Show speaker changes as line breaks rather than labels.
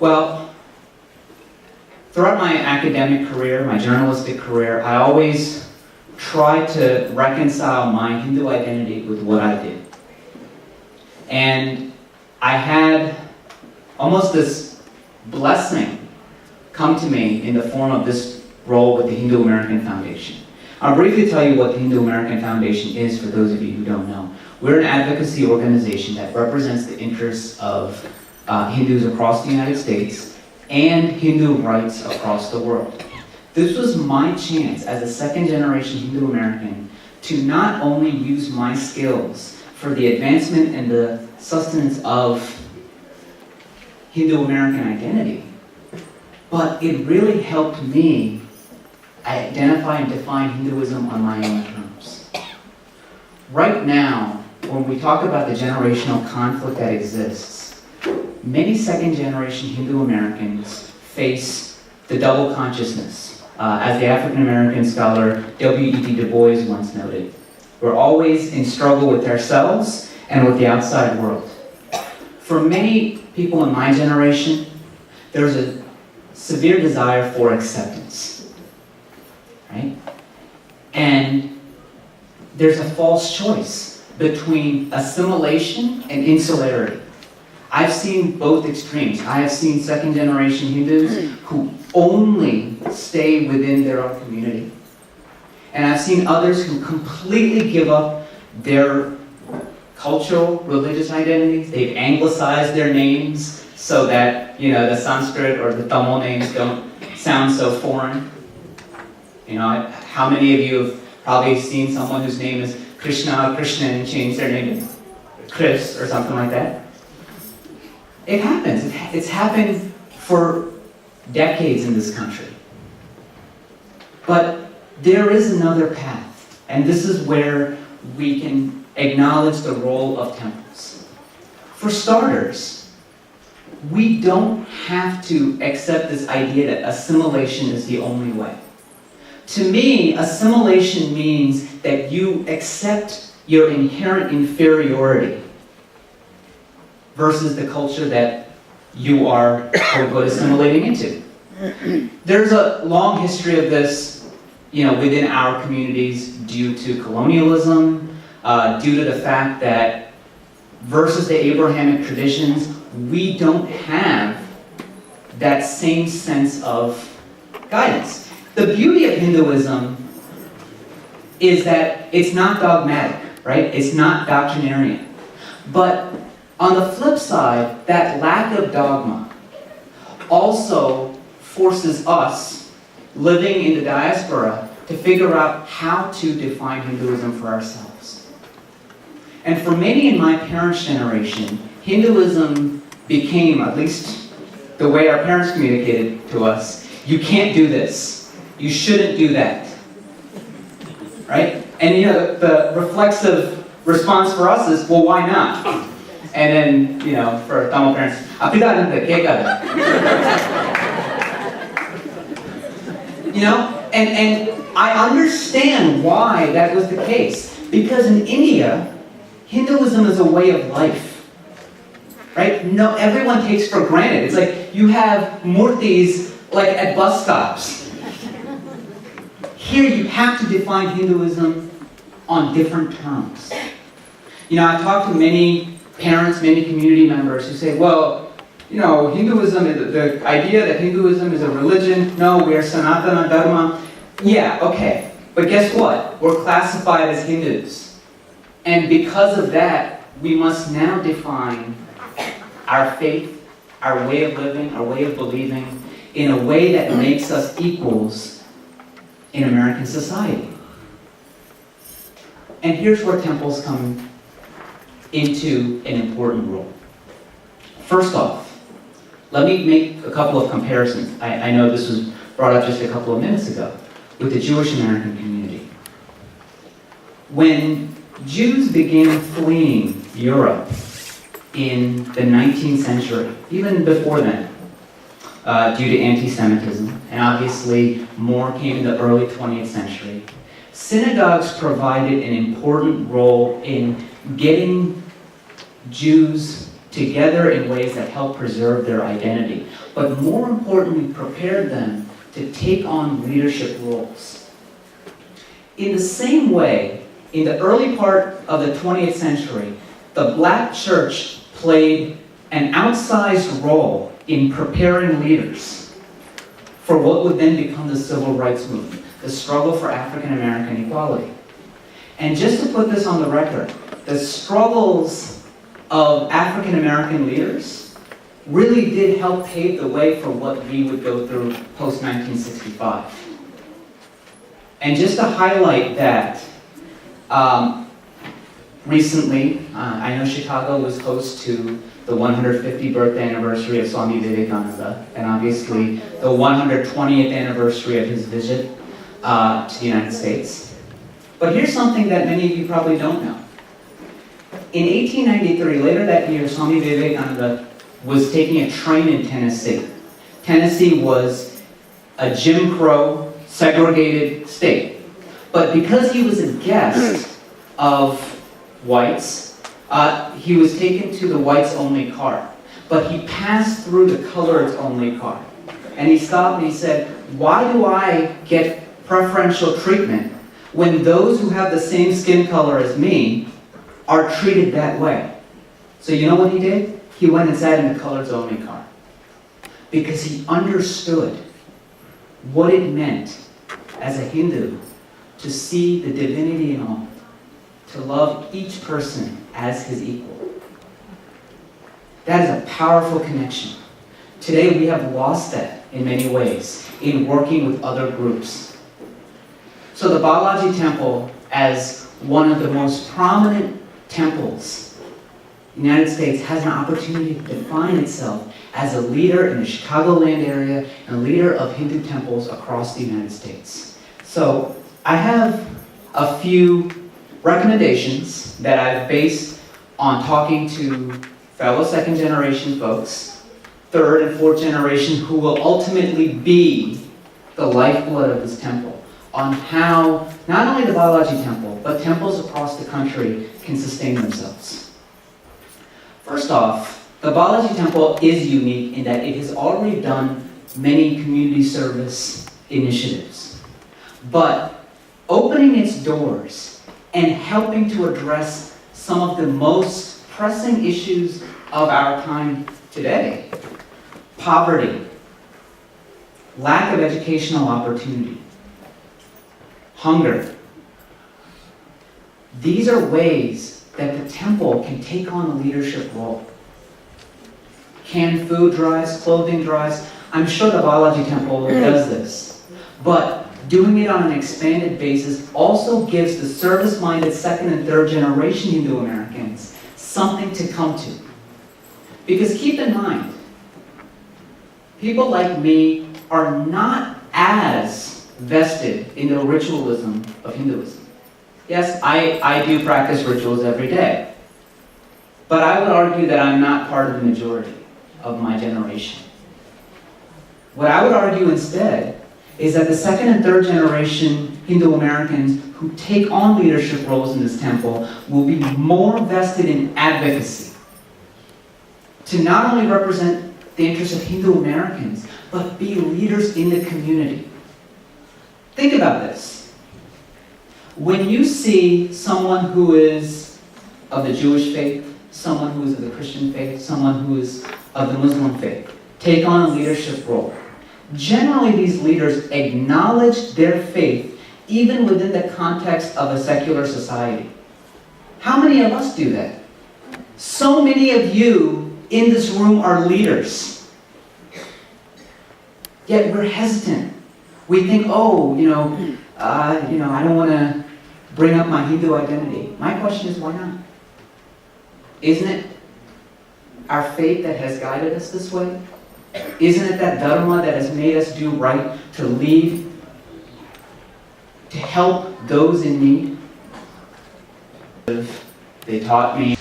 Well, throughout my academic career, my journalistic career, I always tried to reconcile my Hindu identity with what I did. And I had almost this blessing come to me in the form of this role with the Hindu American Foundation. I'll briefly tell you what the Hindu American Foundation is for those of you who don't know. We're an advocacy organization that represents the interests of Hindus across the United States and Hindu rights across the world. This was my chance as a second-generation Hindu American to not only use my skills for the advancement and the sustenance of Hindu American identity, but it really helped me identify and define Hinduism on my own terms. Right now, when we talk about the generational conflict that exists, many second-generation Hindu Americans face the double consciousness. As the African-American scholar W.E.B. Du Bois once noted, we're always in struggle with ourselves and with the outside world. For many people in my generation, there's a severe desire for acceptance, right? And there's a false choice between assimilation and insularity. I've seen both extremes. I have seen second-generation Hindus who only stay within their own community. And I've seen others who completely give up their cultural, religious identities. They've anglicized their names so that, the Sanskrit or the Tamil names don't sound so foreign. How many of you have probably seen someone whose name is Krishna or Krishnan change their name to Chris or something like that? It happens. It's happened for decades in this country. But there is another path, and this is where we can acknowledge the role of temples. For starters, we don't have to accept this idea that assimilation is the only way. To me, assimilation means that you accept your inherent inferiority versus the culture that you are, quote-unquote, assimilating into. There's a long history of this, within our communities due to colonialism, due to the fact that versus the Abrahamic traditions, we don't have that same sense of guidance. The beauty of Hinduism is that it's not dogmatic, right? It's not doctrinarian. But on the flip side, that lack of dogma also forces us, living in the diaspora, to figure out how to define Hinduism for ourselves. And for many in my parents' generation, Hinduism became, at least the way our parents communicated to us, you can't do this. You shouldn't do that. Right? And the reflexive response for us is, well, why not? And then, for Tamil parents, and I understand why that was the case. Because in India, Hinduism is a way of life. Right? No, everyone takes for granted. It's like you have murtis like at bus stops. Here you have to define Hinduism on different terms. I talked to many parents, many community members who say, well, Hinduism, the idea that Hinduism is a religion, no, we are Sanatana Dharma. Yeah, okay. But guess what? We're classified as Hindus. And because of that, we must now define our faith, our way of living, our way of believing, in a way that makes us equals in American society. And here's where temples come into an important role. First off, let me make a couple of comparisons. I know this was brought up just a couple of minutes ago with the Jewish American community. When Jews began fleeing Europe in the 19th century, even before then, due to anti-Semitism, and obviously more came in the early 20th century, synagogues provided an important role in getting Jews together in ways that help preserve their identity. but more importantly, prepared them to take on leadership roles. In the same way, in the early part of the 20th century, the black church played an outsized role in preparing leaders for what would then become the civil rights movement, the struggle for African American equality. And just to put this on the record, the struggles of African American leaders really did help pave the way for what we would go through post-1965. And just to highlight that, recently, I know Chicago was host to the 150th birthday anniversary of Swami Vivekananda, and obviously the 120th anniversary of his visit to the United States. But here's something that many of you probably don't know. In 1893, later that year, Swami Vivekananda was taking a train in Tennessee. Tennessee was a Jim Crow, segregated state. But because he was a guest of whites, he was taken to the whites-only car. But he passed through the coloreds-only car. And he stopped and he said, "Why do I get preferential treatment when those who have the same skin color as me are treated that way?" So you know what he did? He went and sat in the coloreds-only car. Because he understood what it meant as a Hindu to see the divinity in all, to love each person as his equal. That is a powerful connection. Today we have lost that in many ways in working with other groups. So the Balaji Temple, as one of the most prominent temples in the United States, has an opportunity to define itself as a leader in the Chicagoland area and a leader of Hindu temples across the United States. So I have a few recommendations that I've based on talking to fellow second generation folks, third and fourth generation, who will ultimately be the lifeblood of this temple, on how not only the Balaji Temple, but temples across the country can sustain themselves. First off, the Balaji Temple is unique in that it has already done many community service initiatives. But opening its doors and helping to address some of the most pressing issues of our time today, poverty, lack of educational opportunity, hunger. These are ways that the temple can take on a leadership role. Canned food drives, clothing drives. I'm sure the Balaji Temple does this. But doing it on an expanded basis also gives the service-minded second and third generation Hindu Americans something to come to. Because keep in mind, people like me are not as vested in the ritualism of Hinduism. Yes, I do practice rituals every day. But I would argue that I'm not part of the majority of my generation. What I would argue instead is that the second and third generation Hindu Americans who take on leadership roles in this temple will be more vested in advocacy to not only represent the interests of Hindu Americans, but be leaders in the community. Think about this. When you see someone who is of the Jewish faith, someone who is of the Christian faith, someone who is of the Muslim faith take on a leadership role, generally these leaders acknowledge their faith even within the context of a secular society. How many of us do that? So many of you in this room are leaders. Yet we're hesitant. We think, I don't want to bring up my Hindu identity. My question is, why not? Isn't it our faith that has guided us this way? Isn't it that dharma that has made us do right, to lead, to help those in need? They taught me